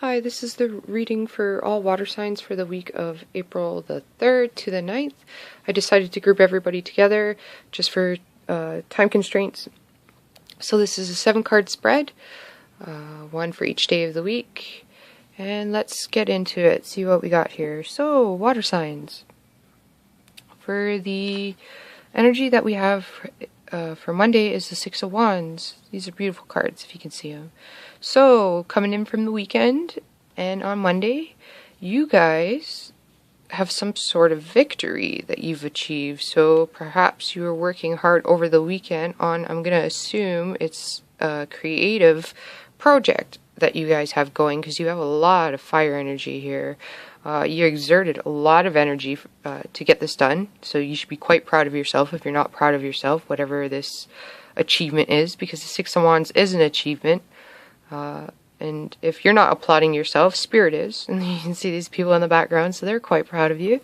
Hi, this is the reading for all water signs for the week of April the 3rd to the 9th. I decided to group everybody together just for time constraints. So this is a 7-card spread, one for each day of the week. And let's get into it, see what we got here. So, water signs. For the energy that we have for Monday is the 6 of Wands. These are beautiful cards if you can see them. So, coming in from the weekend and on Monday, you guys have some sort of victory that you've achieved. So perhaps you were working hard over the weekend on, I'm going to assume it's a creative project that you guys have going, because you have a lot of fire energy here. You exerted a lot of energy to get this done, so you should be quite proud of yourself if you're not proud of yourself, whatever this achievement is, because the 6 of Wands is an achievement. And if you're not applauding yourself, Spirit is. And you can see these people in the background, so they're quite proud of you.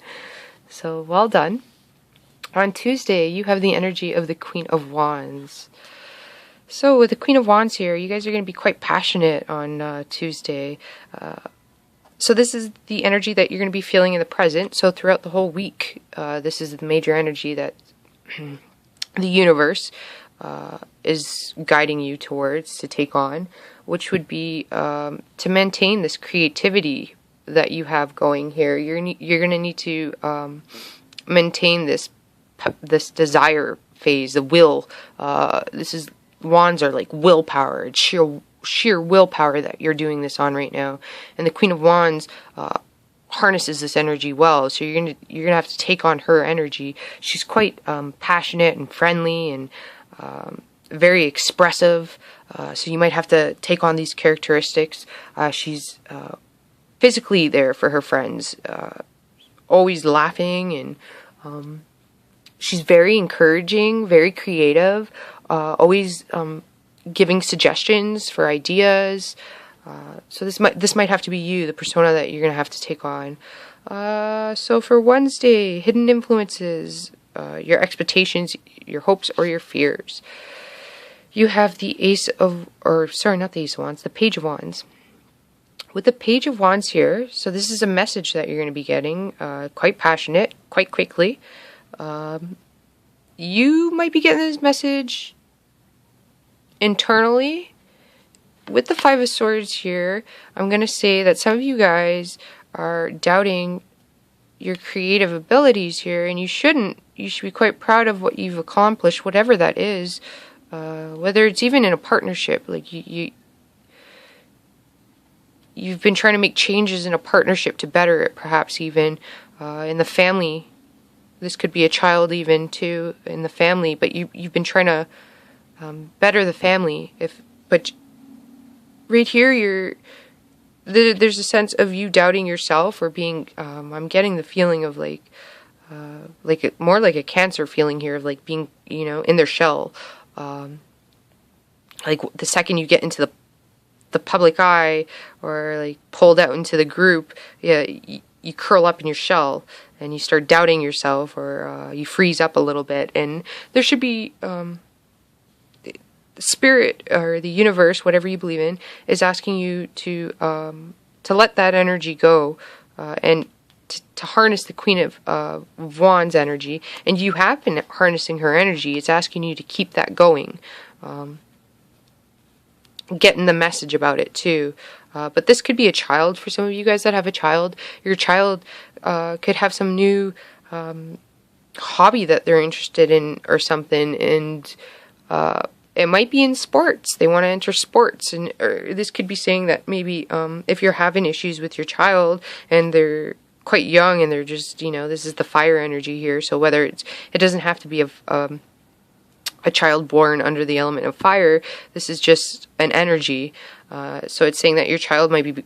So, well done. On Tuesday, you have the energy of the Queen of Wands. So, with the Queen of Wands here, you guys are going to be quite passionate on Tuesday. So this is the energy that you're going to be feeling in the present. So, throughout the whole week, this is the major energy that the universe is guiding you towards to take on, which would be to maintain this creativity that you have going here. You're going to need to maintain this desire phase, the will. Wands are like willpower. It's sheer willpower that you're doing this on right now. And the Queen of Wands harnesses this energy well. So you're gonna have to take on her energy. She's quite passionate and friendly and very expressive, so you might have to take on these characteristics. She's physically there for her friends, always laughing, and she's very encouraging, very creative, always giving suggestions for ideas. So this might have to be you, the persona that you're going to have to take on. So for Wednesday, hidden influences, your expectations, your hopes, or your fears. You have the the Page of Wands. With the Page of Wands here, so this is a message that you're going to be getting, quite passionate, quite quickly. You might be getting this message internally. With the 5 of Swords here, I'm going to say that some of you guys are doubting your creative abilities here, and you shouldn't. You should be quite proud of what you've accomplished, whatever that is. Whether it's even in a partnership, like you've been trying to make changes in a partnership to better it, perhaps even in the family. This could be a child even too in the family, but you've been trying to better the family. But right here, there's a sense of you doubting yourself, or being. I'm getting the feeling of more like a Cancer feeling here, of like being, in their shell. Like the second you get into the public eye, or like pulled out into the group, you curl up in your shell and you start doubting yourself, or you freeze up a little bit. And there should be Spirit or the universe, whatever you believe in, is asking you to let that energy go, and to harness the Queen of Wands energy. And you have been harnessing her energy. It's asking you to keep that going. Getting the message about it too. But this could be a child for some of you guys that have a child. Your child could have some new hobby that they're interested in or something, and it might be in sports. They want to enter sports, or this could be saying that maybe if you're having issues with your child and they're quite young and they're just, this is the fire energy here. So whether it doesn't have to be a child born under the element of fire. This is just an energy. So it's saying that your child might be,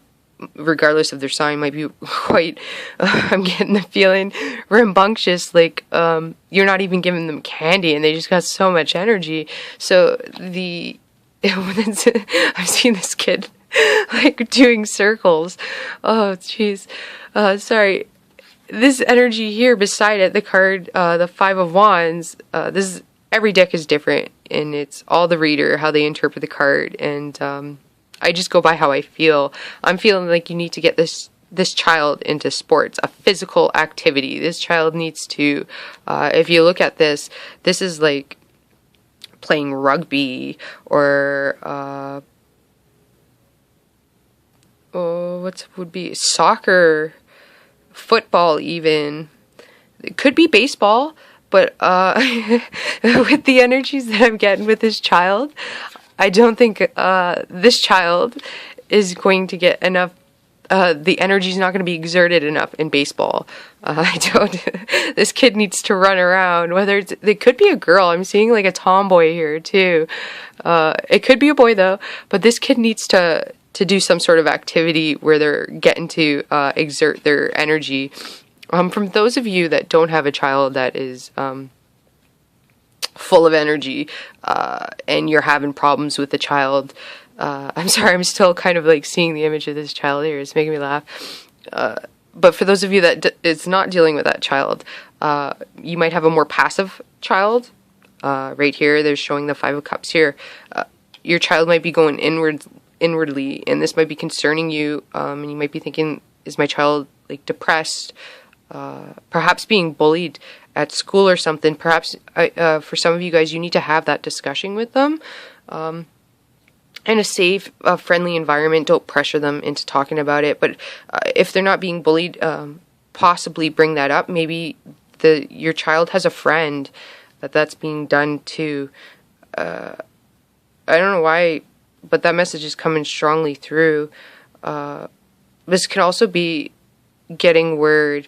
regardless of their sign, might be quite, I'm getting the feeling, rambunctious, like you're not even giving them candy and they just got so much energy. So I've seen this kid like doing circles. Oh, jeez. Sorry. This energy here beside it, the card, the 5 of Wands, every deck is different, and it's all the reader, how they interpret the card. And I just go by how I feel. I'm feeling like you need to get this child into sports, a physical activity. This child needs to, if you look at this is like playing rugby or what would be soccer, football even. It could be baseball, but with the energies that I'm getting with this child, I don't think this child is going to get enough. The energy is not going to be exerted enough in baseball. I don't. This kid needs to run around. It could be a girl. I'm seeing like a tomboy here too. It could be a boy though. But this kid needs to do some sort of activity where they're getting to exert their energy. From those of you that don't have a child that is full of energy, and you're having problems with the child, I'm sorry, I'm still kind of like seeing the image of this child here. It's making me laugh. But for those of you that is not dealing with that child, you might have a more passive child. Right here, they're showing the 5 of Cups here. Your child might be going inwardly, and this might be concerning you, and you might be thinking, is my child like depressed? Perhaps being bullied at school or something. Perhaps for some of you guys, you need to have that discussion with them. In a safe, friendly environment. Don't pressure them into talking about it. But if they're not being bullied, possibly bring that up. Maybe your child has a friend that's being done to. I don't know why, but that message is coming strongly through. This can also be getting word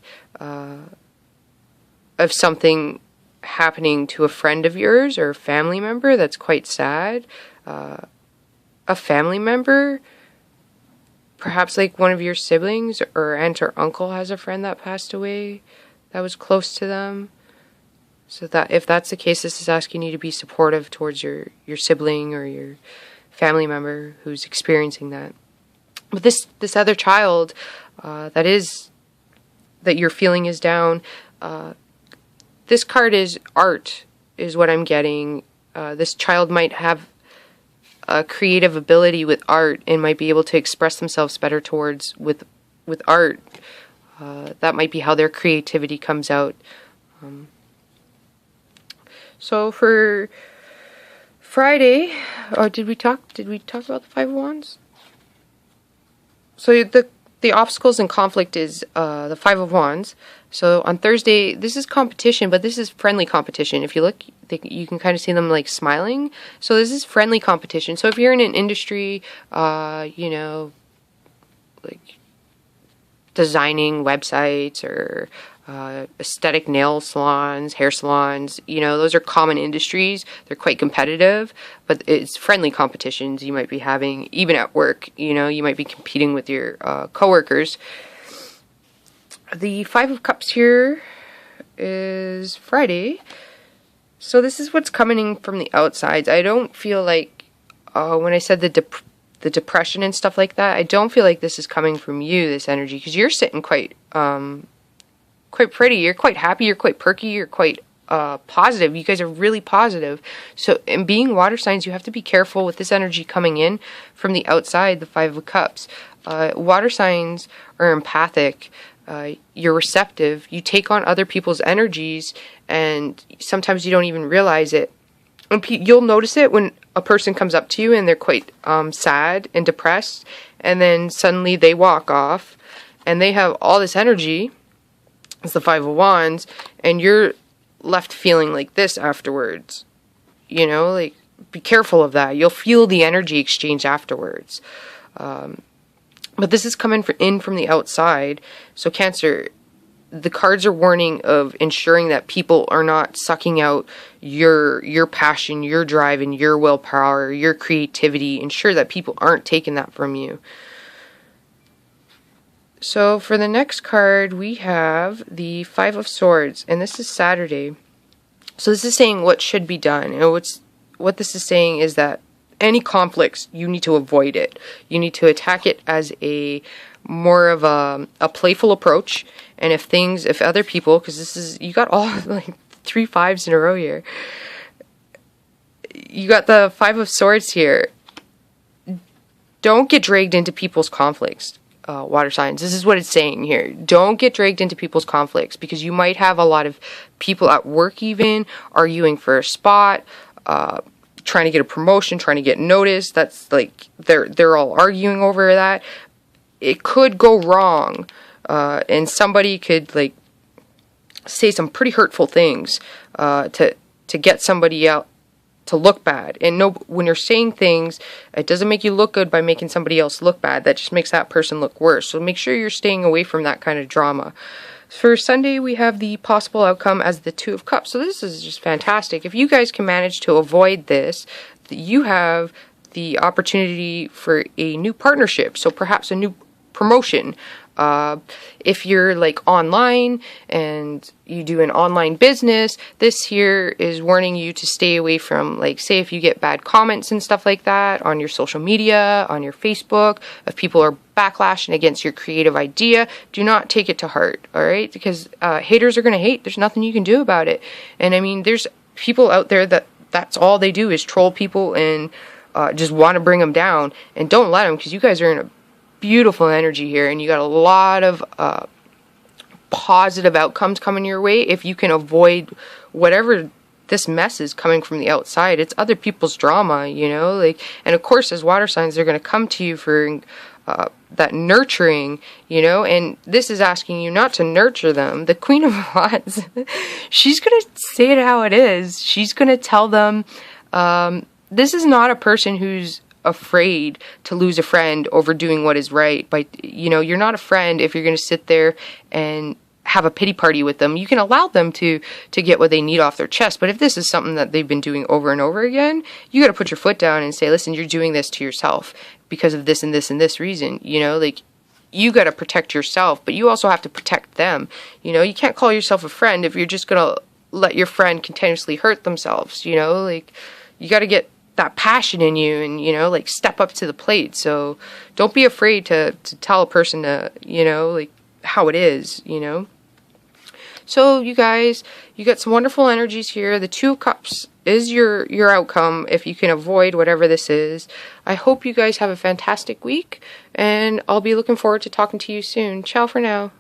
of something happening to a friend of yours or a family member that's quite sad. A family member, perhaps like one of your siblings or aunt or uncle has a friend that passed away that was close to them. So that if that's the case, this is asking you to be supportive towards your sibling or your family member who's experiencing that. But this other child that you're feeling is down. This card is art, is what I'm getting. This child might have a creative ability with art and might be able to express themselves better with art. That might be how their creativity comes out. So for Friday, did we talk about the 5 of Wands? So the obstacles and conflict is the 5 of Wands. So on Thursday, this is competition, but this is friendly competition. If you look, you can kind of see them like smiling. So this is friendly competition. So if you're in an industry, like designing websites or aesthetic nail salons, hair salons, those are common industries. They're quite competitive, but it's friendly competitions you might be having even at work. You might be competing with your coworkers. The 5 of Cups here is Friday. So this is what's coming in from the outsides. I don't feel like, when I said the depression and stuff like that, I don't feel like this is coming from you, this energy, because you're sitting quite pretty. You're quite happy. You're quite perky. You're quite positive. You guys are really positive. So in being water signs, you have to be careful with this energy coming in from the outside, the 5 of Cups. Water signs are empathic. You're receptive. You take on other people's energies, and sometimes you don't even realize it. And you'll notice it when a person comes up to you and they're quite sad and depressed, and then suddenly they walk off, and they have all this energy. It's the 5 of Wands, and you're left feeling like this afterwards. Like, be careful of that. You'll feel the energy exchange afterwards. But this is coming in from the outside. So Cancer, the cards are warning of ensuring that people are not sucking out your passion, your drive, and your willpower, your creativity. Ensure that people aren't taking that from you. So for the next card, we have the 5 of Swords, and this is Saturday. So this is saying what should be done. And what this is saying is that any conflicts, you need to avoid it. You need to attack it as more of a playful approach. And if other people, because you got all like 3 5s in a row here. You got the 5 of Swords here. don't get dragged into people's conflicts. Water signs. This is what it's saying here. Don't get dragged into people's conflicts, because you might have a lot of people at work even arguing for a spot, trying to get a promotion, trying to get noticed. That's like they're all arguing over that. It could go wrong, and somebody could like say some pretty hurtful things to get somebody out to look bad. And no, when you're saying things, it doesn't make you look good by making somebody else look bad. That just makes that person look worse. So make sure you're staying away from that kind of drama. For Sunday, we have the possible outcome as the Two of Cups. So this is just fantastic. If you guys can manage to avoid this, you have the opportunity for a new partnership. So perhaps a new promotion. If you're like online and you do an online business, this here is warning you to stay away from, like, say if you get bad comments and stuff like that on your social media, on your Facebook, if people are backlashing against your creative idea, do not take it to heart, all right? Because haters are going to hate. There's nothing you can do about it. And I mean, there's people out there that's all they do is troll people and just want to bring them down. And don't let them, because you guys are in a beautiful energy here, and you got a lot of positive outcomes coming your way if you can avoid whatever this mess is coming from the outside. It's other people's drama, you know, like, and of course as water signs they're going to come to you for that nurturing, you know, and this is asking you not to nurture them. The Queen of Wands, she's going to say it how it is. She's going to tell them this is not a person who's afraid to lose a friend over doing what is right. But, you know, you're not a friend if you're going to sit there and have a pity party with them. You can allow them to get what they need off their chest. But if this is something that they've been doing over and over again, you got to put your foot down and say, listen, you're doing this to yourself because of this and this and this reason. You know, like, you got to protect yourself, but you also have to protect them. You know, you can't call yourself a friend if you're just going to let your friend continuously hurt themselves. You know, like, you got to get that passion in you and, you know, like, step up to the plate. So don't be afraid to tell a person to, you know, like, how it is, you know. So you guys, you got some wonderful energies here. The Two of Cups is your outcome if you can avoid whatever this is. I hope you guys have a fantastic week, and I'll be looking forward to talking to you soon. Ciao for now.